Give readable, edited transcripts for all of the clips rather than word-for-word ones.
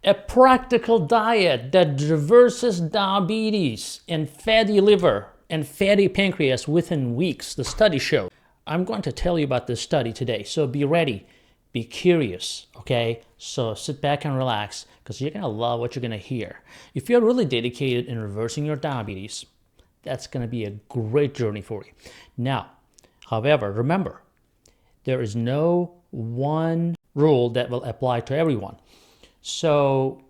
A practical diet that reverses diabetes and fatty liver and fatty pancreas within weeks, the study showed. I'm going to tell you about this study today, so be ready, be curious, okay? So sit back and relax, because you're going to love what you're going to hear. If you're really dedicated in reversing your diabetes, that's going to be a great journey for you. Now, however, remember, there is no one rule that will apply to everyone. So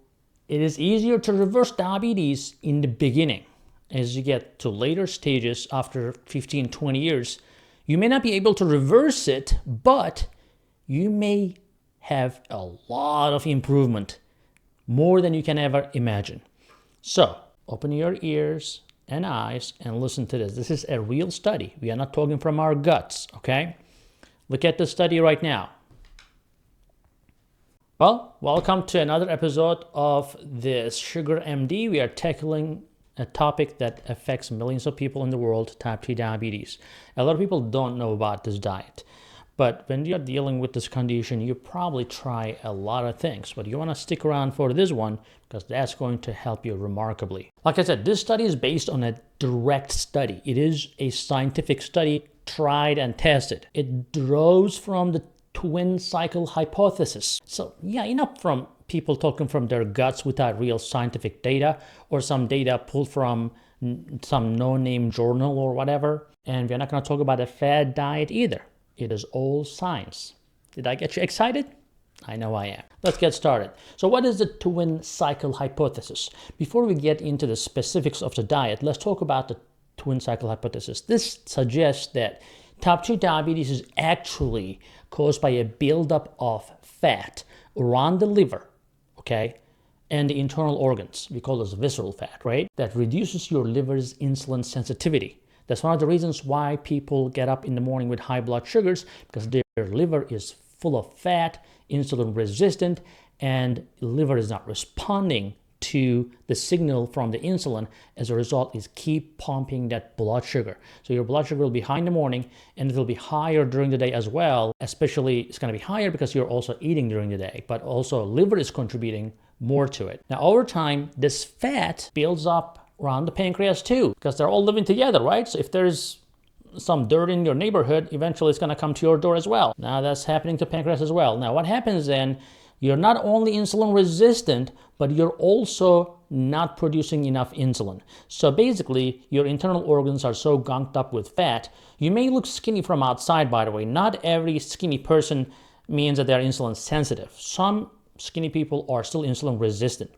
it is easier to reverse diabetes in the beginning. As you get to later stages after 15, 20 years, you may not be able to reverse it, but you may have a lot of improvement, more than you can ever imagine. So open your ears and eyes and listen to this. This is a real study. We are not talking from our guts, okay? Look at the study right now. Well, welcome to another episode of this SugarMD. We are tackling a topic that affects millions of people in the world, type 2 diabetes. A lot of people don't know about this diet. But when you're dealing with this condition, you probably try a lot of things. But you want to stick around for this one because that's going to help you remarkably. Like I said, this study is based on a direct study. It is a scientific study, tried and tested. It draws from the twin cycle hypothesis. So yeah, from people talking from their guts without real scientific data, or some data pulled from some no-name journal or whatever. And we're not going to talk about a fad diet either. It is all science. Did I get you excited? I know I am. Let's get started. So what is the twin cycle hypothesis? Before we get into the specifics of the diet, let's talk about the twin cycle hypothesis. This suggests that type 2 diabetes is actually caused by a buildup of fat around the liver, okay, and the internal organs. We call this visceral fat, right? That reduces your liver's insulin sensitivity. That's one of the reasons why people get up in the morning with high blood sugars, because their liver is full of fat, insulin resistant, and the liver is not responding to the signal from the insulin. As a result, is keep pumping that blood sugar. So your blood sugar will be high in the morning, and it will be higher during the day as well. Especially it's going to be higher because you're also eating during the day, but also liver is contributing more to it. Now over time, this fat builds up around the pancreas too, because they're all living together, right? So if there's some dirt in your neighborhood, eventually it's going to come to your door as well. Now that's happening to pancreas as well. Now what happens then, you're not only insulin resistant, but you're also not producing enough insulin. So basically, your internal organs are so gunked up with fat. You may look skinny from outside, by the way. Not every skinny person means that they're insulin sensitive. Some skinny people are still insulin resistant.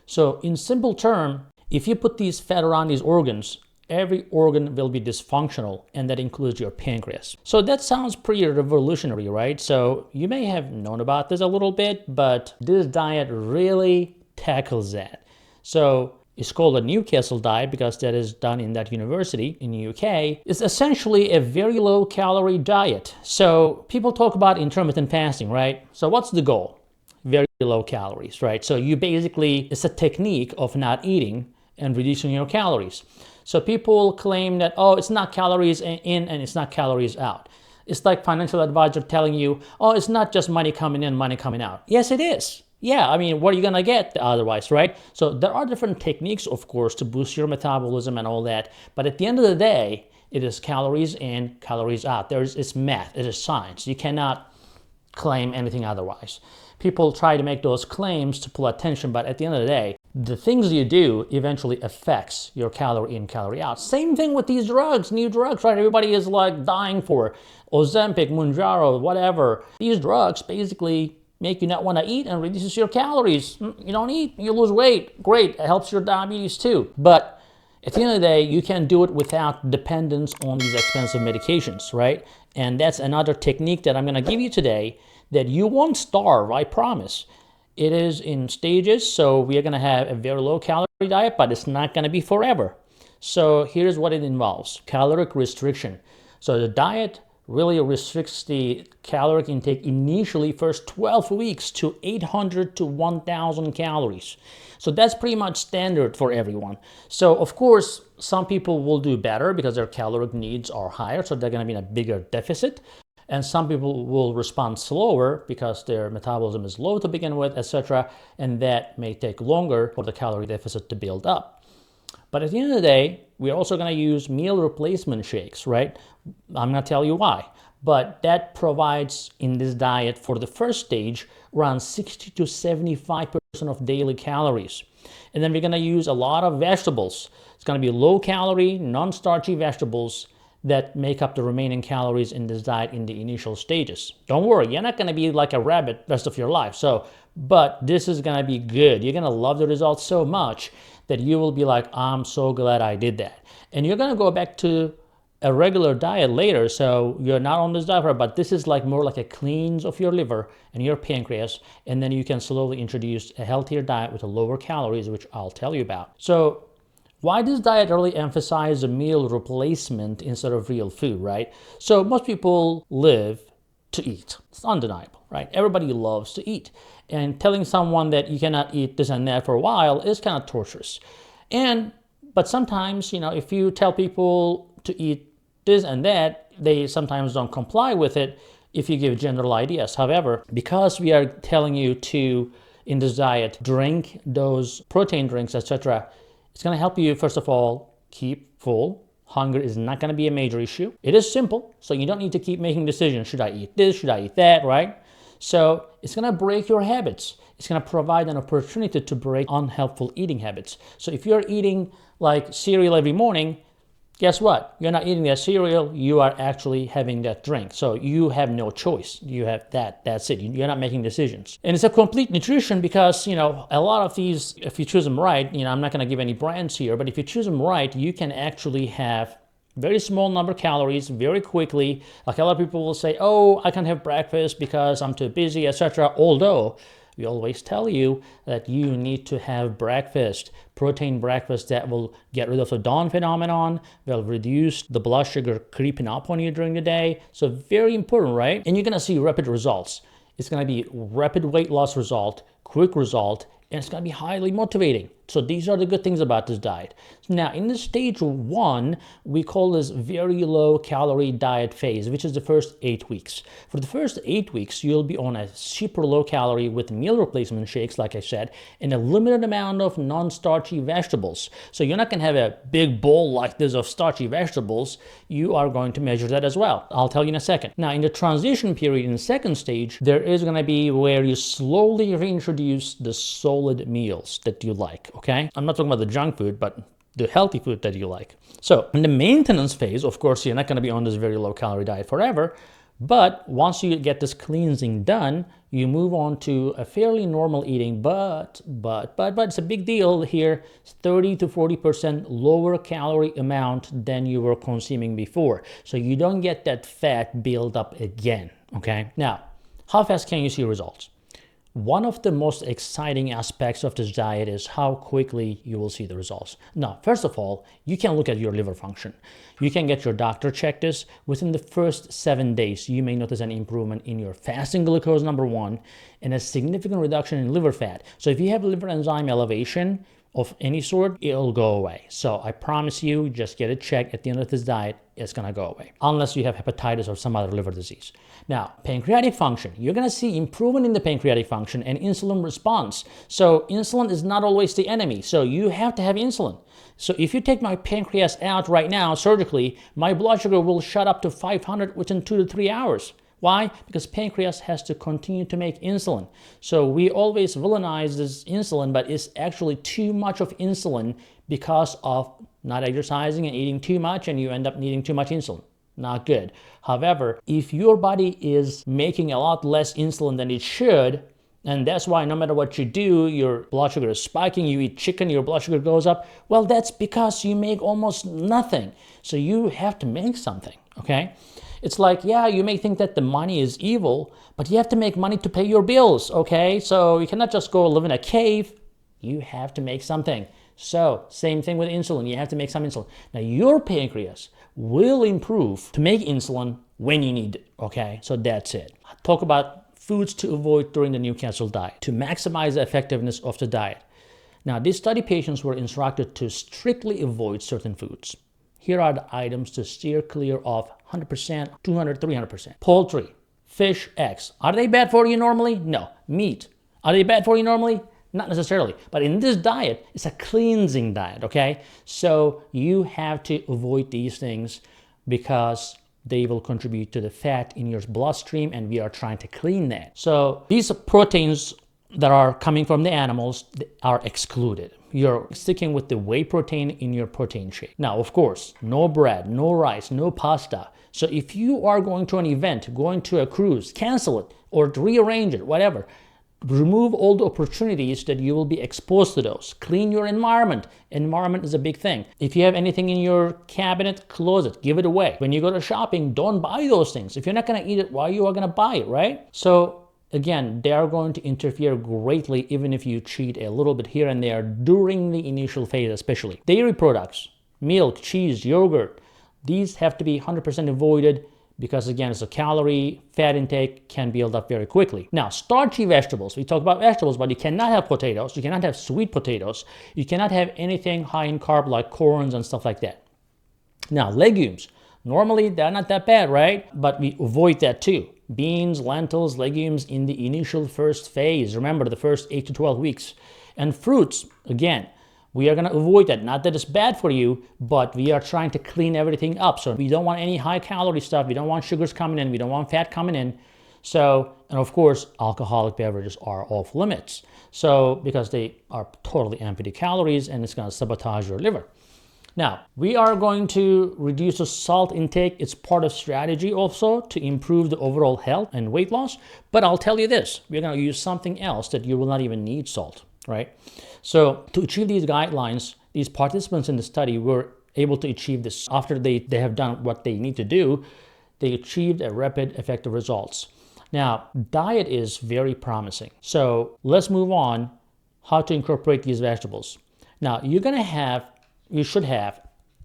So in simple term, if you put these fat around these organs, every organ will be dysfunctional, and that includes your pancreas. So that sounds pretty revolutionary, right? So you may have known about this a little bit, but this diet really tackles that. So it's called a Newcastle diet because that is done in that university in the UK. It's essentially a very low calorie diet. So people talk about intermittent fasting, right? So what's the goal? Very low calories, right? So you basically, it's a technique of not eating and reducing your calories. So people claim that, oh, it's not calories in and it's not calories out. It's like financial advisor telling you, oh, it's not just money coming in, money coming out. Yes, it is. Yeah, I mean, what are you going to get otherwise, right? So there are different techniques, of course, to boost your metabolism and all that. But at the end of the day, it is calories in, calories out. It's math. It is science. You cannot claim anything otherwise. People try to make those claims to pull attention, but at the end of the day, the things you do eventually affects your calorie in, calorie out. Same thing with these drugs, new drugs, right? Everybody is like dying for Ozempic, Mounjaro, whatever. These drugs basically make you not want to eat and reduces your calories. You don't eat, you lose weight. Great, it helps your diabetes too. But at the end of the day, you can do it without dependence on these expensive medications, right? And that's another technique that I'm going to give you today that you won't starve, I promise. It is in stages, so we are going to have a very low calorie diet, but it's not going to be forever. So here's what it involves: caloric restriction. So the diet really restricts the caloric intake initially first 12 weeks to 800 to 1,000 calories. So that's pretty much standard for everyone. So of course, some people will do better because their caloric needs are higher, so they're going to be in a bigger deficit. And some people will respond slower because their metabolism is low to begin with, etc. And that may take longer for the calorie deficit to build up. But at the end of the day, we're also going to use meal replacement shakes, right? I'm going to tell you why. But that provides in this diet for the first stage around 60 to 75% of daily calories. And then we're going to use a lot of vegetables. It's going to be low calorie, non-starchy vegetables that make up the remaining calories in this diet in the initial stages. Don't worry, you're not going to be like a rabbit rest of your life. But this is going to be good. You're going to love the results so much that you will be like, I'm so glad I did that. And you're going to go back to a regular diet later, so you're not on this diet forever, but this is like more like a cleanse of your liver and your pancreas, and then you can slowly introduce a healthier diet with lower calories, which I'll tell you about. So why does diet really emphasize a meal replacement instead of real food, right? So most people live to eat. It's undeniable, right? Everybody loves to eat. And telling someone that you cannot eat this and that for a while is kind of torturous. But sometimes, if you tell people to eat this and that, they sometimes don't comply with it if you give general ideas. However, because we are telling you to, in this diet, drink those protein drinks, etc., it's going to help you, first of all, keep full. Hunger is not going to be a major issue. It is simple, so you don't need to keep making decisions. Should I eat this? Should I eat that, right? So it's going to break your habits. It's going to provide an opportunity to break unhelpful eating habits. So if you're eating like cereal every morning, guess what? You're not eating that cereal, you are actually having that drink. So you have no choice. You have that, that's it. You're not making decisions. And it's a complete nutrition because, a lot of these, if you choose them right, I'm not going to give any brands here, but if you choose them right, you can actually have very small number of calories very quickly. Like a lot of people will say, oh, I can't have breakfast because I'm too busy, etc. Although we always tell you that you need to have breakfast, protein breakfast that will get rid of the dawn phenomenon, will reduce the blood sugar creeping up on you during the day. So very important, right? And you're gonna see rapid results. It's gonna be rapid weight loss result, quick result, and it's gonna be highly motivating. So these are the good things about this diet. Now, in the stage 1, we call this very low calorie diet phase, which is the first 8 weeks. For the first 8 weeks, you'll be on a super low calorie with meal replacement shakes, like I said, and a limited amount of non-starchy vegetables. So you're not gonna have a big bowl like this of starchy vegetables. You are going to measure that as well. I'll tell you in a second. Now, in the transition period, in the second stage, there is gonna be where you slowly reintroduce the solid meals that you like. Okay, I'm not talking about the junk food, but the healthy food that you like. So in the maintenance phase, of course, you're not going to be on this very low calorie diet forever. But once you get this cleansing done, you move on to a fairly normal eating, but it's a big deal here. 30 to 40% lower calorie amount than you were consuming before. So you don't get that fat build up again. Okay. Now, how fast can you see results? One of the most exciting aspects of this diet is how quickly you will see the results. Now, first of all, you can look at your liver function. You can get your doctor check this. Within the first 7 days, you may notice an improvement in your fasting glucose, number 1, and a significant reduction in liver fat. So if you have liver enzyme elevation of any sort, it'll go away. So I promise you, just get it checked at the end of this diet, it's gonna go away. Unless you have hepatitis or some other liver disease. Now, pancreatic function, you're gonna see improvement in the pancreatic function and insulin response. So insulin is not always the enemy. So you have to have insulin. So if you take my pancreas out right now surgically, my blood sugar will shot up to 500 within 2 to 3 hours. Why? Because pancreas has to continue to make insulin. So we always villainize this insulin, but it's actually too much of insulin because of not exercising and eating too much, and you end up needing too much insulin. Not good. However, if your body is making a lot less insulin than it should, and that's why no matter what you do, your blood sugar is spiking, you eat chicken, your blood sugar goes up, well, that's because you make almost nothing. So you have to make something, okay? It's like, yeah, you may think that the money is evil, but you have to make money to pay your bills, okay? So you cannot just go live in a cave. You have to make something. So same thing with insulin. You have to make some insulin. Now your pancreas will improve to make insulin when you need it, okay? So that's it. Talk about foods to avoid during the Newcastle diet to maximize the effectiveness of the diet. Now, these study patients were instructed to strictly avoid certain foods. Here are the items to steer clear of 100%, 200, 300%. Poultry, fish, eggs. Are they bad for you normally? No. Meat. Are they bad for you normally? Not necessarily. But in this diet, it's a cleansing diet, okay? So you have to avoid these things because they will contribute to the fat in your bloodstream, and we are trying to clean that. So these proteins that are coming from the animals are excluded. You're sticking with the whey protein in your protein shake. Now, of course, no bread, no rice, no pasta. So if you are going to an event, going to a cruise, cancel it or rearrange it, whatever. Remove all the opportunities that you will be exposed to those. Clean your environment. Environment is a big thing. If you have anything in your cabinet, close it, give it away. When you go to shopping, don't buy those things. If you're not going to eat it, why you are going to buy it, right? So again, they are going to interfere greatly even if you cheat a little bit here and there during the initial phase especially. Dairy products, milk, cheese, yogurt, these have to be 100% avoided because again, it's a calorie, fat intake can build up very quickly. Now, starchy vegetables, we talk about vegetables, but you cannot have potatoes, you cannot have sweet potatoes, you cannot have anything high in carb like corns and stuff like that. Now, legumes, normally they're not that bad, right? But we avoid that too. Beans, lentils, legumes in the initial first phase, remember the first 8 to 12 weeks. And fruits, again, we are going to avoid that. Not that it's bad for you, but we are trying to clean everything up. So we don't want any high calorie stuff. We don't want sugars coming in. We don't want fat coming in. So, and of course, alcoholic beverages are off limits. So, because they are totally empty calories and it's going to sabotage your liver. Now, we are going to reduce the salt intake. It's part of strategy also to improve the overall health and weight loss. But I'll tell you this, we're going to use something else that you will not even need salt, right? So to achieve these guidelines, these participants in the study were able to achieve this. After they have done what they need to do, they achieved a rapid, effective results. Now, diet is very promising. So let's move on how to incorporate these vegetables. Now, you should have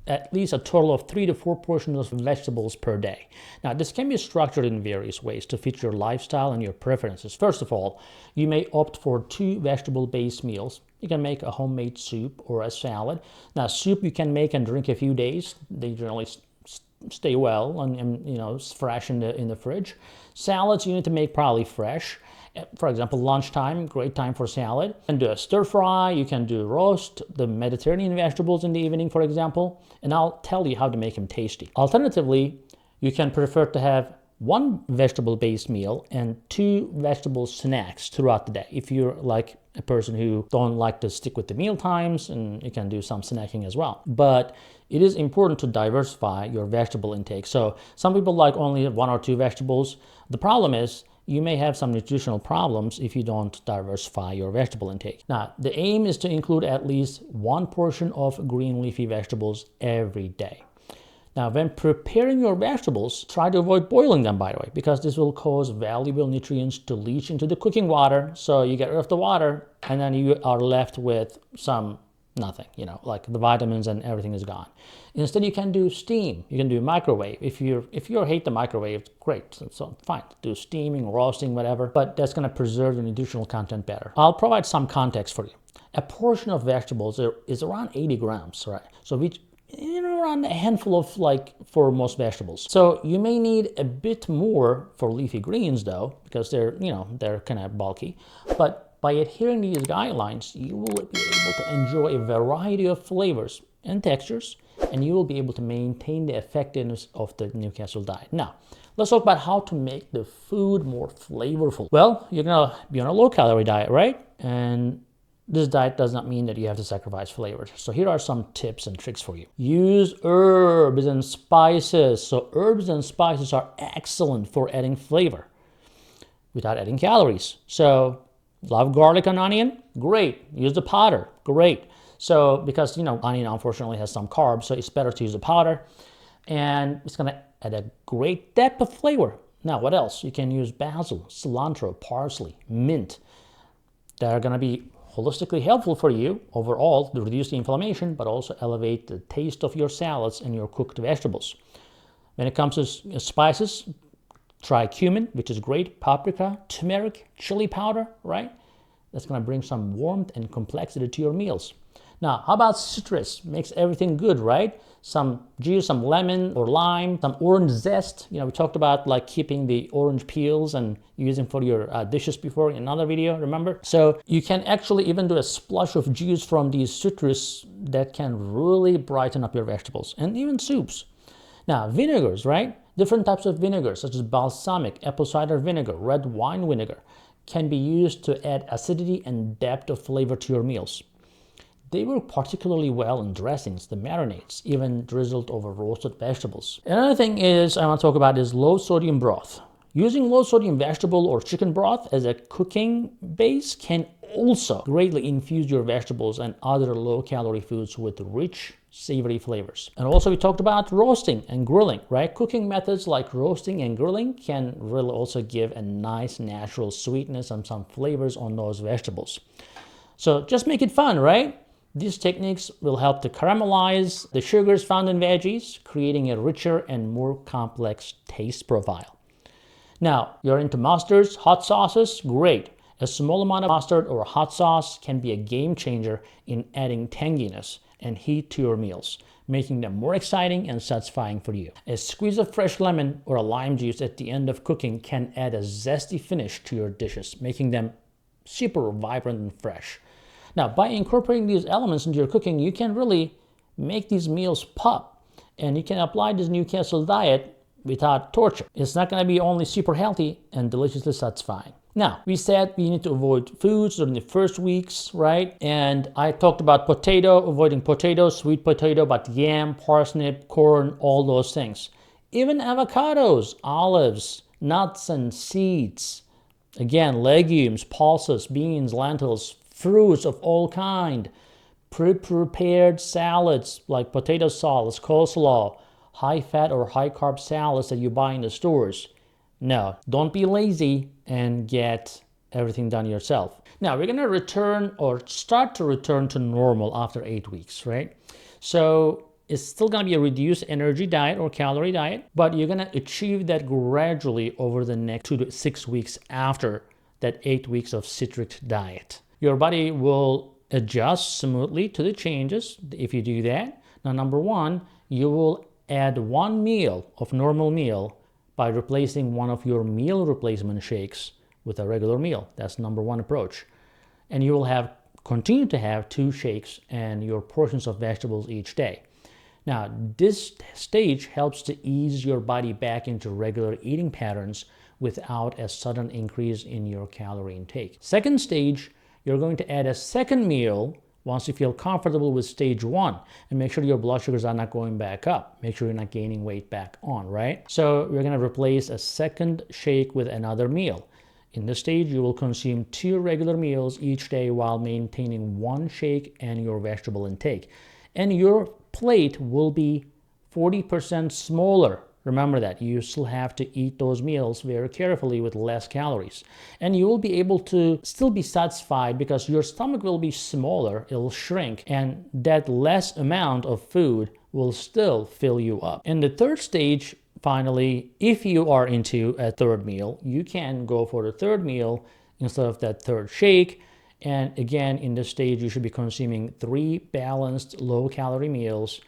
at least a total of 3 to 4 portions of vegetables per day. Now, this can be structured in various ways to fit your lifestyle and your preferences. First of all, you may opt for 2 vegetable-based meals. You can make a homemade soup or a salad. Now, soup you can make and drink a few days. They generally stay well and fresh in the fridge. Salads you need to make probably fresh. For example, lunchtime, great time for salad. You can do a stir fry, you can do roast, the Mediterranean vegetables in the evening, for example, and I'll tell you how to make them tasty. Alternatively, you can prefer to have 1 vegetable-based meal and 2 vegetable snacks throughout the day. If you're like a person who don't like to stick with the meal times, and you can do some snacking as well. But it is important to diversify your vegetable intake. So some people like only 1 or 2 vegetables. The problem is, you may have some nutritional problems if you don't diversify your vegetable intake. Now, the aim is to include at least 1 portion of green leafy vegetables every day. Now, when preparing your vegetables, try to avoid boiling them, by the way, because this will cause valuable nutrients to leach into the cooking water. So you get rid of the water, and then you are left with nothing, like the vitamins and everything is gone. Instead, you can do steam. You can do microwave. If you hate the microwave, great. So fine, do steaming, roasting, whatever. But that's going to preserve the nutritional content better. I'll provide some context for you. A portion of vegetables is around 80 grams, right? So around a handful of for most vegetables. So you may need a bit more for leafy greens though, because they're kind of bulky. But by adhering to these guidelines, you will be able to enjoy a variety of flavors and textures, and you will be able to maintain the effectiveness of the Newcastle diet. Now, let's talk about how to make the food more flavorful. Well, you're gonna be on a low-calorie diet, right? And this diet does not mean that you have to sacrifice flavors. So here are some tips and tricks for you. Use herbs and spices. So herbs and spices are excellent for adding flavor without adding calories. So love garlic and onion? Great. Use the powder? Great. So because, onion unfortunately has some carbs, so it's better to use the powder. And it's going to add a great depth of flavor. Now, what else? You can use basil, cilantro, parsley, mint. They're going to be holistically helpful for you overall to reduce the inflammation, but also elevate the taste of your salads and your cooked vegetables. When it comes to spices, try cumin, which is great, paprika, turmeric, chili powder, right? That's going to bring some warmth and complexity to your meals. Now, how about citrus? Makes everything good, right? Some juice, some lemon or lime, some orange zest. We talked about like keeping the orange peels and using for your dishes before in another video, remember? So you can actually even do a splash of juice from these citrus that can really brighten up your vegetables and even soups. Now, vinegars, right? Different types of vinegars, such as balsamic, apple cider vinegar, red wine vinegar, can be used to add acidity and depth of flavor to your meals. They work particularly well in dressings, the marinades, even drizzled over roasted vegetables. Another thing I want to talk about is low sodium broth. Using low sodium vegetable or chicken broth as a cooking base can also greatly infuse your vegetables and other low calorie foods with rich, savory flavors. And also we talked about roasting and grilling, right? Cooking methods like roasting and grilling can really also give a nice natural sweetness and some flavors on those vegetables. So just make it fun, right? These techniques will help to caramelize the sugars found in veggies, creating a richer and more complex taste profile. Now, you're into mustards, hot sauces? Great. A small amount of mustard or hot sauce can be a game changer in adding tanginess and heat to your meals, making them more exciting and satisfying for you. A squeeze of fresh lemon or a lime juice at the end of cooking can add a zesty finish to your dishes, making them super vibrant and fresh. Now, by incorporating these elements into your cooking, you can really make these meals pop, and you can apply this Newcastle diet without torture. It's not going to be only super healthy and deliciously satisfying. Now, we said we need to avoid foods during the first weeks, right? And I talked about avoiding potato, sweet potato, but yam, parsnip, corn, all those things. Even avocados, olives, nuts and seeds. Again, legumes, pulses, beans, lentils, fruits of all kind, pre-prepared salads like potato salads, coleslaw, high-fat or high-carb salads that you buy in the stores. No, don't be lazy and get everything done yourself. Now, we're going to start to return to normal after 8 weeks, right? So it's still going to be a reduced energy diet or calorie diet, but you're going to achieve that gradually over the next 2 to 6 weeks after that 8 weeks of strict diet. Your body will adjust smoothly to the changes if you do that. Now, number one, you will add one meal of normal meal by replacing one of your meal replacement shakes with a regular meal. That's number one approach. And you will continue to have 2 shakes and your portions of vegetables each day. Now, this stage helps to ease your body back into regular eating patterns without a sudden increase in your calorie intake. Second stage, you're going to add a second meal once you feel comfortable with stage 1, and make sure your blood sugars are not going back up. Make sure you're not gaining weight back on, right? So we're going to replace a second shake with another meal. In this stage, you will consume 2 regular meals each day while maintaining 1 shake and your vegetable intake. And your plate will be 40% smaller. Remember that. You still have to eat those meals very carefully with less calories. And you will be able to still be satisfied because your stomach will be smaller, it'll shrink, and that less amount of food will still fill you up. In the third stage, finally, if you are into a third meal, you can go for the third meal instead of that third shake. And again, in this stage, you should be consuming 3 balanced low-calorie meals.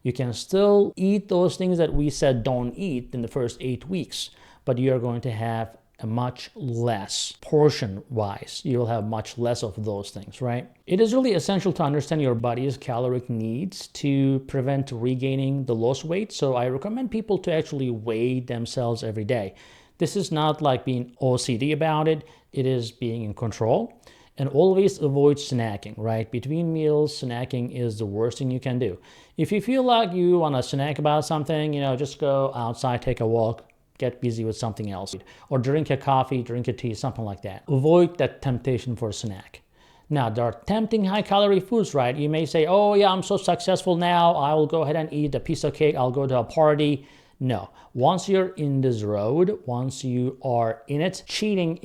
You can still eat those things that we said don't eat in the first 8 weeks, but you're going to have a much less portion-wise. You will have much less of those things, right? It is really essential to understand your body's caloric needs to prevent regaining the lost weight. So I recommend people to actually weigh themselves every day. This is not like being OCD about it. It is being in control. And always avoid snacking, right? Between meals, snacking is the worst thing you can do. If you feel like you want to snack about something, just go outside, take a walk, get busy with something else. Or drink a coffee, drink a tea, something like that. Avoid that temptation for a snack. Now, there are tempting high-calorie foods, right? You may say, oh yeah, I'm so successful now, I will go ahead and eat a piece of cake, I'll go to a party. No. Once you're in this road, once you are in it, cheating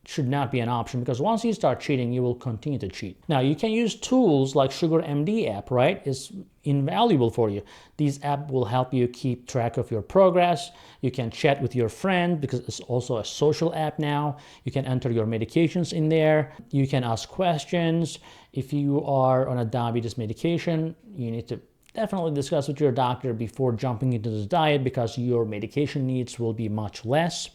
should not be an option, because once you start cheating, you will continue to cheat. Now, you can use tools like SugarMD app, right? It's invaluable for you. These app will help you keep track of your progress. You can chat with your friend because it's also a social app now. You can enter your medications in there. You can ask questions. If you are on a diabetes medication, you need to definitely discuss with your doctor before jumping into this diet, because your medication needs will be much less.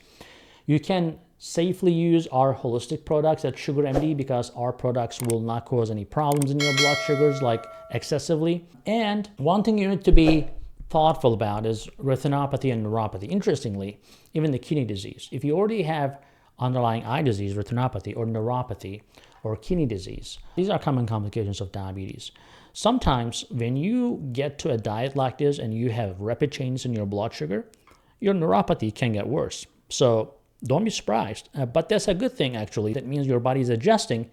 You can safely use our holistic products at SugarMD because our products will not cause any problems in your blood sugars like excessively. And one thing you need to be thoughtful about is retinopathy and neuropathy. Interestingly, even the kidney disease. If you already have underlying eye disease, retinopathy, or neuropathy, or kidney disease, these are common complications of diabetes. Sometimes when you get to a diet like this and you have rapid changes in your blood sugar, your neuropathy can get worse. So don't be surprised. But that's a good thing, actually. That means your body is adjusting.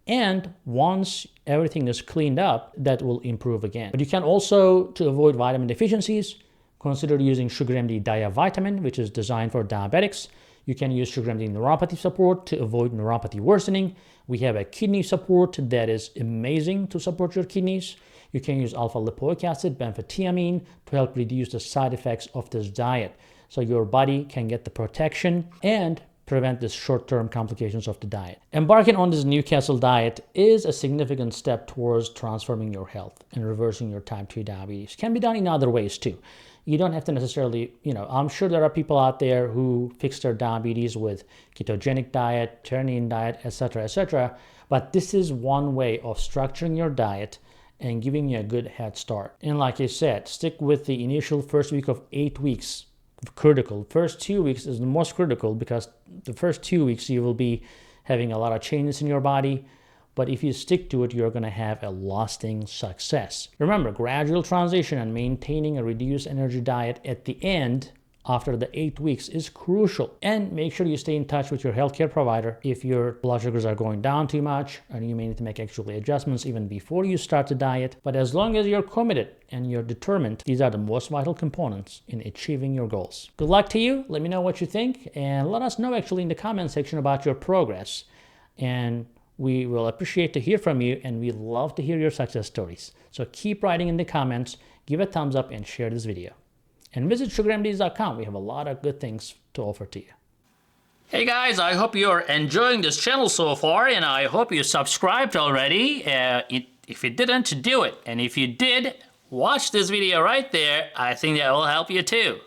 And once everything is cleaned up, that will improve again. But you can also, to avoid vitamin deficiencies, consider using SugarMD Diavitamin, which is designed for diabetics. You can use SugarMD neuropathy support to avoid neuropathy worsening. We have a kidney support that is amazing to support your kidneys. You can use alpha lipoic acid, benfotiamine, to help reduce the side effects of this diet, so your body can get the protection and prevent the short-term complications of the diet. Embarking on this Newcastle diet is a significant step towards transforming your health and reversing your type 2 diabetes. Can be done in other ways too. You don't have to necessarily, I'm sure there are people out there who fix their diabetes with ketogenic diet, Mediterranean diet, etc., but this is one way of structuring your diet and giving you a good head start. And like I said, stick with the initial first week of 8 weeks. Critical. First 2 weeks is the most critical, because the first 2 weeks you will be having a lot of changes in your body. But if you stick to it, you're going to have a lasting success. Remember, gradual transition and maintaining a reduced energy diet at the end after the 8 weeks is crucial. And make sure you stay in touch with your healthcare provider if your blood sugars are going down too much, and you may need to make actually adjustments even before you start the diet. But as long as you're committed and you're determined, these are the most vital components in achieving your goals. Good luck to you. Let me know what you think, and let us know actually in the comment section about your progress. And we will appreciate to hear from you, and we love to hear your success stories. So keep writing in the comments, give a thumbs up, and share this video. And visit SugarMDs.com. We have a lot of good things to offer to you. Hey guys, I hope you're enjoying this channel so far, and I hope you subscribed already. If you didn't, do it. And if you did, watch this video right there. I think that will help you too.